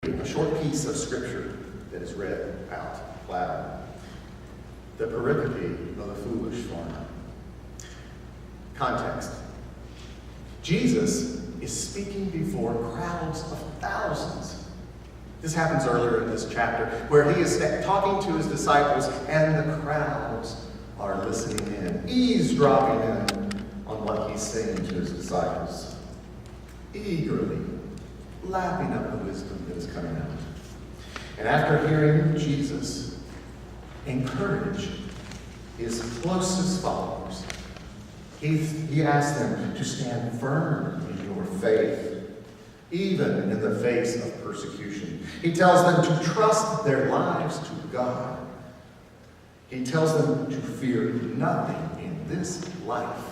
A short piece of scripture that is read out loud. The pericope of the foolish farmer. Context. Jesus is speaking before crowds of thousands. This happens earlier in this chapter, where he is talking to his disciples, and the crowds are listening in, eavesdropping in on what he's saying to his disciples, eagerly lapping up the wisdom that is coming out. And after hearing Jesus encourage his closest followers, he asks them to stand firm in your faith, even in the face of persecution. He tells them to trust their lives to God. He tells them to fear nothing in this life.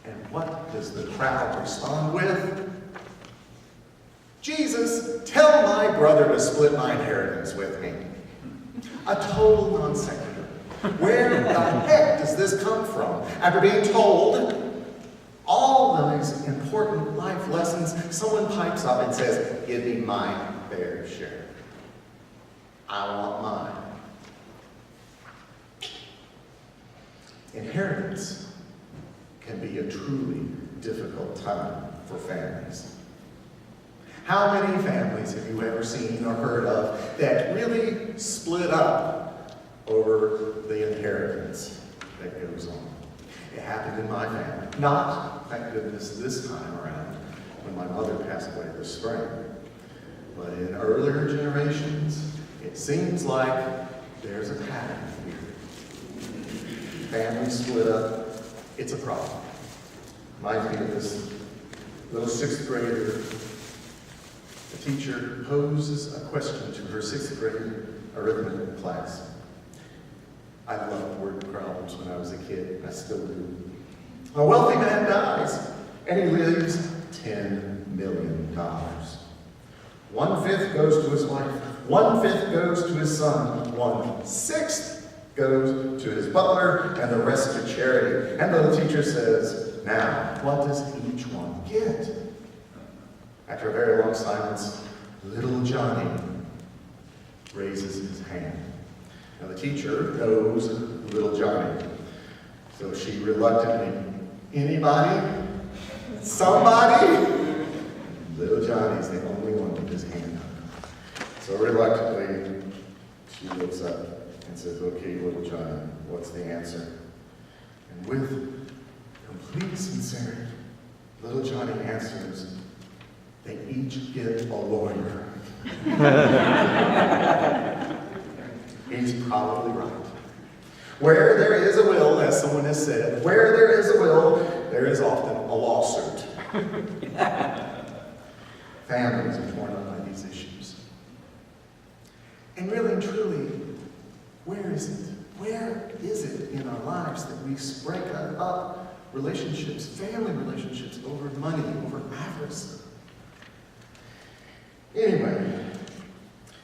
And what does the crowd respond with? Jesus, tell my brother to split my inheritance with me. A total non sequitur. Where the heck does this come from? After being told all those important life lessons, someone pipes up and says, give me my fair share. I want mine. Inheritance can be a truly difficult time for families. How many families have you ever seen or heard of that really split up over the inheritance that goes on? It happened in my family. Not, thank goodness, this time around when my mother passed away this spring. But in earlier generations, it seems like there's a pattern here. Families split up. It's a problem. Reminds me of this little sixth grader. The teacher poses a question to her sixth grade arithmetic class. I loved word problems when I was a kid, and I still do. A wealthy man dies, and he leaves $10 million. 1/5 goes to his wife, 1/5 goes to his son, 1/6 goes to his butler, and the rest to charity. And the teacher says, now, what does each one get? After a very long silence, little Johnny raises his hand. Now the teacher knows little Johnny, so she reluctantly, anybody? Somebody? Little Johnny's the only one with his hand up. So reluctantly, she looks up and says, okay, little Johnny, what's the answer? And with complete sincerity, little Johnny answers, they each get a lawyer. He's probably right. Where there is a will, as someone has said, where there is a will, there is often a lawsuit. Families are torn up by these issues. And really and truly, where is it? Where is it in our lives that we break up relationships, family relationships, over money, over avarice? Anyway,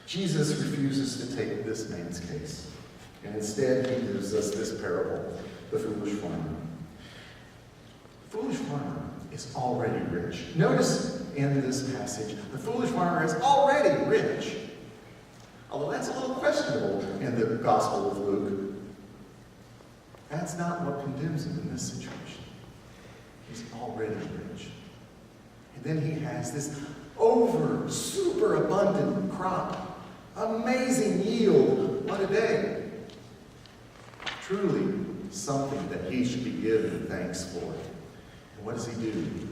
Jesus refuses to take this man's case. And instead, he gives us this parable, the foolish farmer. The foolish farmer is already rich. Notice in this passage, the foolish farmer is already rich. Although that's a little questionable in the Gospel of Luke. That's not what condemns him in this situation. He's already rich. And then he has this super abundant crop. Amazing yield. What a day. Truly something that he should be given thanks for. And what does he do? He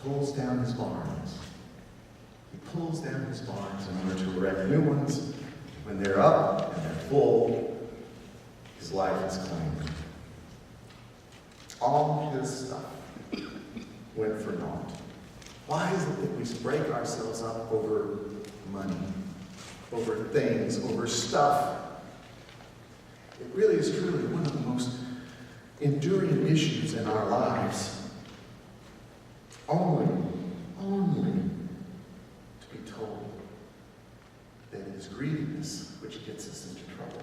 pulls down his barns. He pulls down his barns in order to erect new ones. When they're up and they're full, his life is claimed. All his stuff went for naught. Why is it that we break ourselves up over money, over things, over stuff? It really is truly one of the most enduring issues in our lives. Only to be told that it is greediness which gets us into trouble.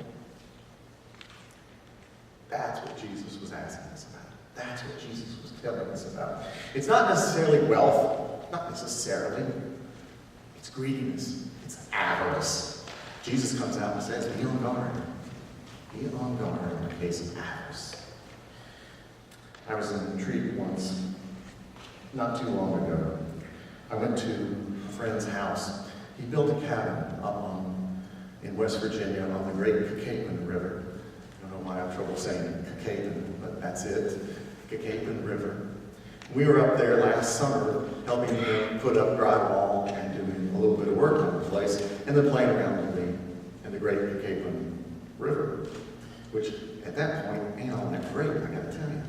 That's what Jesus was asking us about. That's what Jesus was telling us about. It's not necessarily wealth, not necessarily. greediness. It's avarice. Jesus comes out and says, be on guard. Be on guard in the case of avarice. I was in Treat once, not too long ago. I went to a friend's house. He built a cabin up in West Virginia on the Great Kakapo River. I don't know why I have trouble saying Kakapo, but that's it. Kakapo River. We were up there last summer helping him put up drywall and doing a little bit of work on the place, and then playing around in the Great Kakapo River, which at that point, man, on that great, I gotta tell you,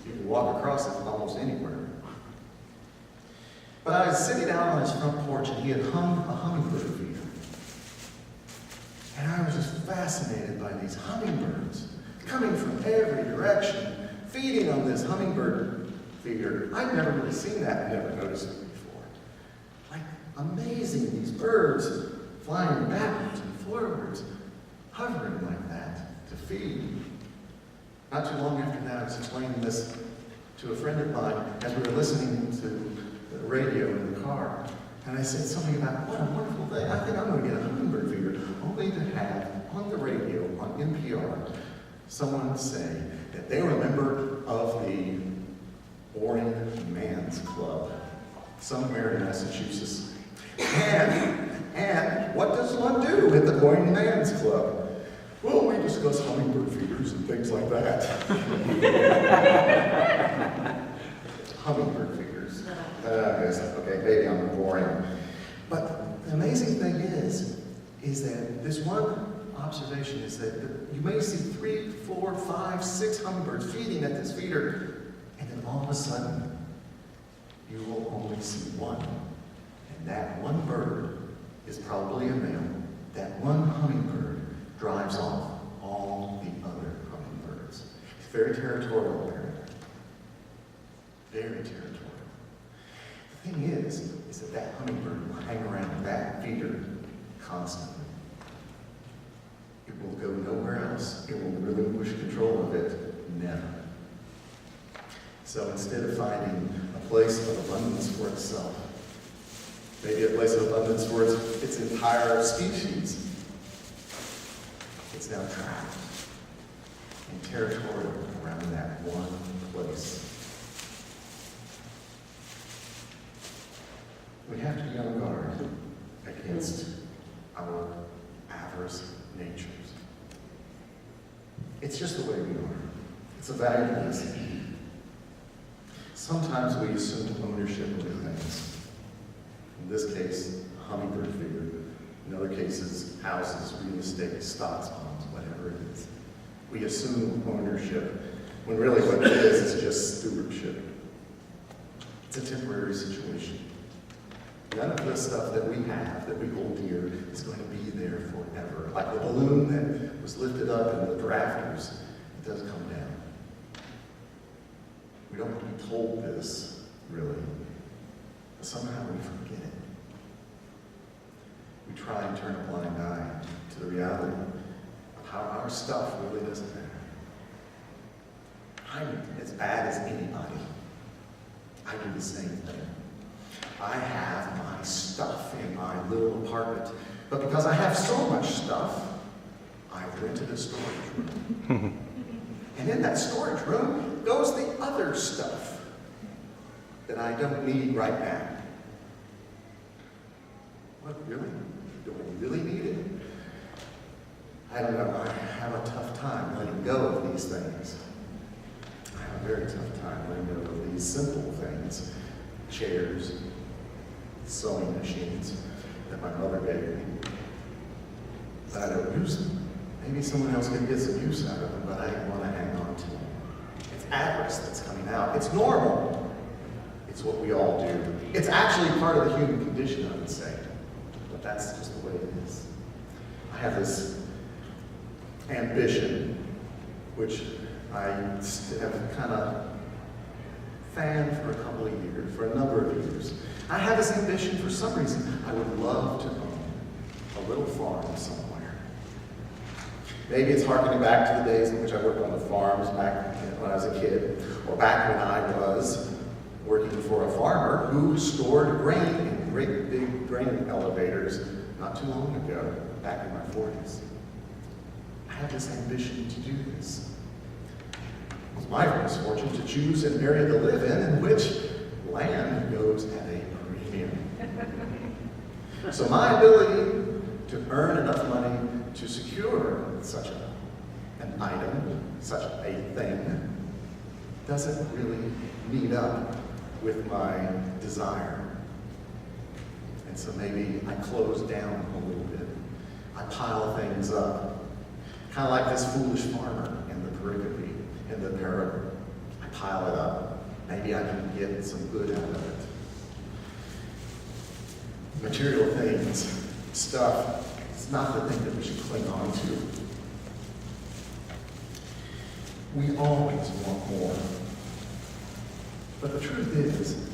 you can walk across it almost anywhere. But I was sitting out on his front porch and he had hung a hummingbird feeder. And I was just fascinated by these hummingbirds coming from every direction, feeding on this hummingbird feeder. I'd never really seen that, never noticed it before. Like, amazing, these birds flying backwards and forwards, hovering like that to feed. Not too long after that, I was explaining this to a friend of mine as we were listening to the radio in the car. And I said something about, what a wonderful thing. I think I'm going to get a hummingbird feeder, only to have on the radio, on NPR, someone say that they were a member of the Boring Man's Club somewhere in Massachusetts. And what does one do at the Boring Man's Club? Well, we discuss hummingbird feeders and things like that. Hummingbird feeders. Yes, okay, maybe I'm boring. But the amazing thing is that this one observation is that you may see 3, 4, 5, 6 hummingbirds feeding at this feeder, and then all of a sudden, you will only see one. And that one bird is probably a male. That one hummingbird drives off all the other hummingbirds. It's very territorial, apparently. Very territorial. The thing is that hummingbird will hang around that feeder constantly. It will go nowhere else. It will relinquish control of it. Never. So instead of finding a place of abundance for itself, maybe a place of abundance for its entire species, it's now trapped and territorial around that one place. We have to be on guard against our avarice natures. It's just the way we are. It's a value lesson. Sometimes we assume ownership of things. In this case, a hummingbird feeder. In other cases, houses, real estate, stocks, bonds, whatever it is. We assume ownership when really what it is just stewardship. It's a temporary situation. None of the stuff that we have, that we hold dear, is going to be there forever. Like the balloon that was lifted up in the rafters, it does come down. We don't want to be told this, really, but somehow we forget it. We try and turn a blind eye to the reality of how our stuff really doesn't matter. I'm as bad as anybody. I do the same thing. I have my stuff in my little apartment, but because I have so much stuff, I've rented a storage room. And in that storage room goes the other stuff that I don't need right now. What, really? Do I really need it? I don't know. I have a tough time letting go of these things. I have a very tough time letting go of these simple things. Chairs, sewing machines that my mother gave me. But I don't use them. Maybe someone else can get some use out of them, but I want to hang on to them. It's avarice that's coming out. It's normal. It's what we all do. It's actually part of the human condition, I would say. But that's just the way it is. I have this ambition, which I have kind of fanned for a couple of years, for a number of years. I have this ambition for some reason. I would love to own a little farm somewhere. Maybe it's harkening back to the days in which I worked on the farms back when I was a kid, or back when I was working for a farmer who stored grain in great big grain elevators not too long ago, back in my 40s. I had this ambition to do this. It was my misfortune to choose an area to live in which land goes at a premium. So my ability to earn enough money to secure such an item, such a thing, doesn't really meet up with my desire. And so maybe I close down a little bit. I pile things up. Kind of like this foolish farmer in the pericope, in the parable. I pile it up. Maybe I can get some good out of it. Material things, stuff, it's not the thing that we should cling on to. We always want more. But the truth is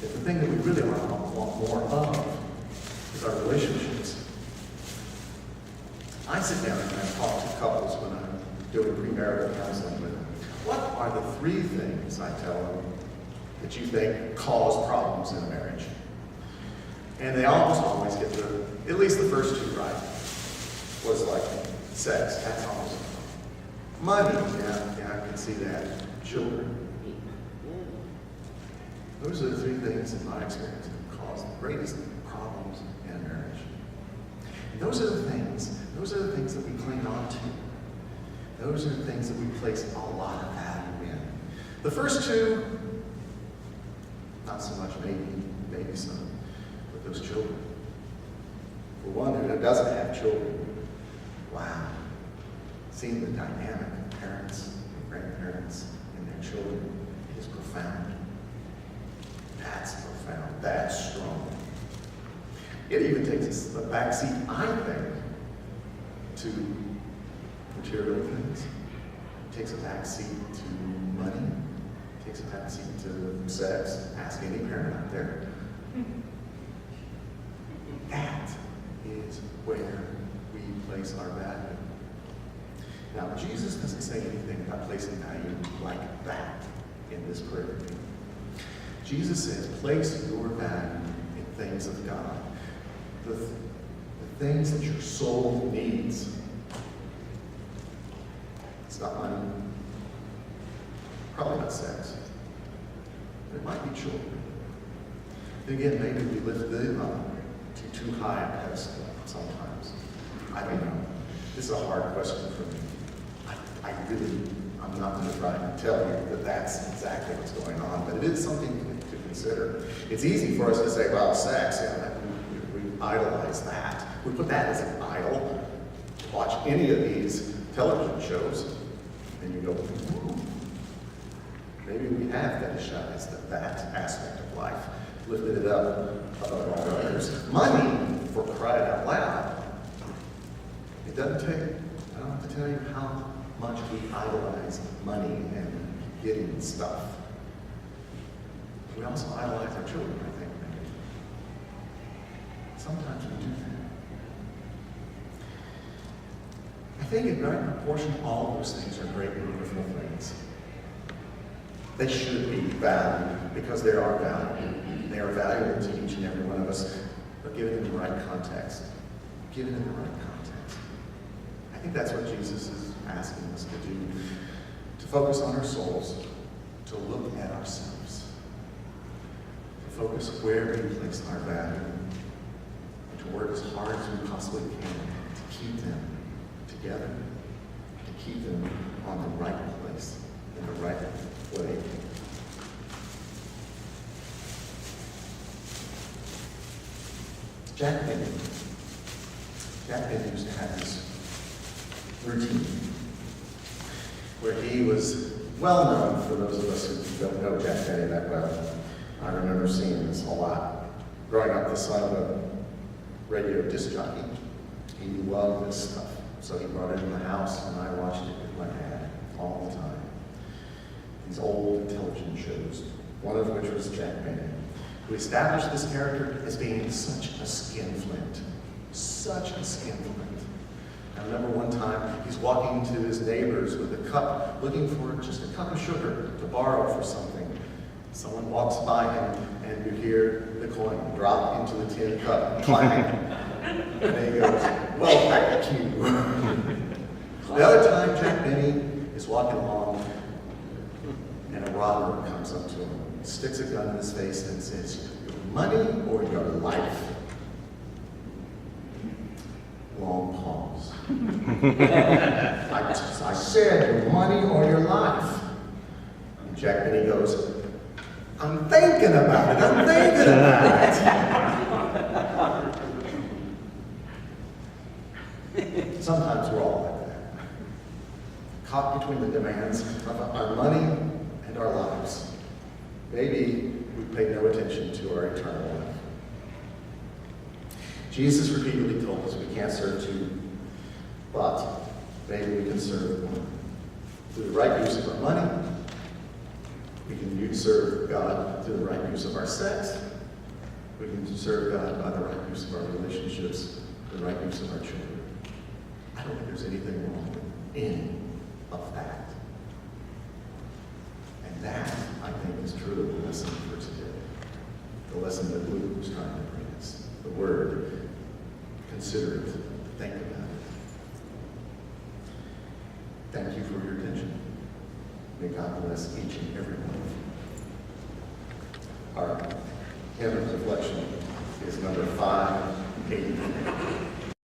that the thing that we really want more of is our relationships. I sit down and I talk to couples when I'm doing premarital counseling with them. What are the 3 things, I tell them, that you think cause problems in a marriage? And they almost always get at least the first 2 right. Was like sex, that's almost money, yeah, I can see that. Children. Those are the 3 things in my experience that cause the greatest problems in a marriage. And those are the things that we cling on to. Those are the things that we place a lot of value in. The first 2, not so much, maybe some, but those children. For one who doesn't have children, wow, seeing the dynamic of parents and grandparents and their children is profound. That's profound. That's strong. It even takes a backseat, I think, to material things. It takes a backseat to money. It takes a backseat to sex. Ask any parent out there. That is where we place our value. Now, Jesus doesn't say anything about placing value like that in this prayer. Jesus says, place your value in things of God. The things that your soul needs. It's not money. Probably not sex. It might be children. Then again, maybe we lift them up to too high a pedestal sometimes. I don't know. This is a hard question for me. I'm not going to try and tell you that that's exactly what's going on, but it is something to consider. It's easy for us to say, well, sex, yeah, we idolize that. We put that as an idol. Watch any of these television shows, and you go, ooh, maybe we have fetishized that aspect of life, lifted it up above all others. Money, for crying out loud, it doesn't take, I don't have to tell you how much we idolize money and getting stuff. We also idolize our children, I think, maybe. Sometimes we do that. I think in right proportion, all of those things are great and wonderful things. They should be valued because they are valuable. They are valuable to each and every one of us, but given in the right context. Given in the right context. I think that's what Jesus is asking us to do, to focus on our souls, to look at ourselves, to focus where we place our value, and to work as hard as we possibly can to keep them together, to keep them on the right place, in the right way. Jack Benny used to have this routine where he was well known. For those of us who don't know Jack Benny that well, I remember seeing this a lot. Growing up the son of a radio disc jockey, he loved this stuff. So he brought it in the house and I watched it with my dad all the time. These old television shows, one of which was Jack Benny, who established this character as being such a skinflint. Such a skinflint. I remember one time he's walking to his neighbors with a cup, looking for just a cup of sugar to borrow for something Someone walks by and you hear the coin drop into the tin cup, clang. And he goes, well, thank you. The other time, Jack Benny is walking along and a robber comes up to him, sticks a gun in his face and says, your money or your life? Long pause. I said your money or your life. And Jack Benny goes, I'm thinking about it, I'm thinking about it. Sometimes we're all like that. Caught between the demands of our money and our lives. Maybe we pay no attention to our eternal life. Jesus repeatedly told us we can't serve two, but maybe we can serve one. Through the right use of our money, we can serve God through the right use of our sex. We can serve God by the right use of our relationships, the right use of our children. I don't think there's anything wrong with any of that. And that, I think, is truly the lesson for today. The lesson that Luke was trying to bring us. The word, consider it, think about it. Thank you for your attention. May God bless each and every one of you. Our hymn of reflection is number 583.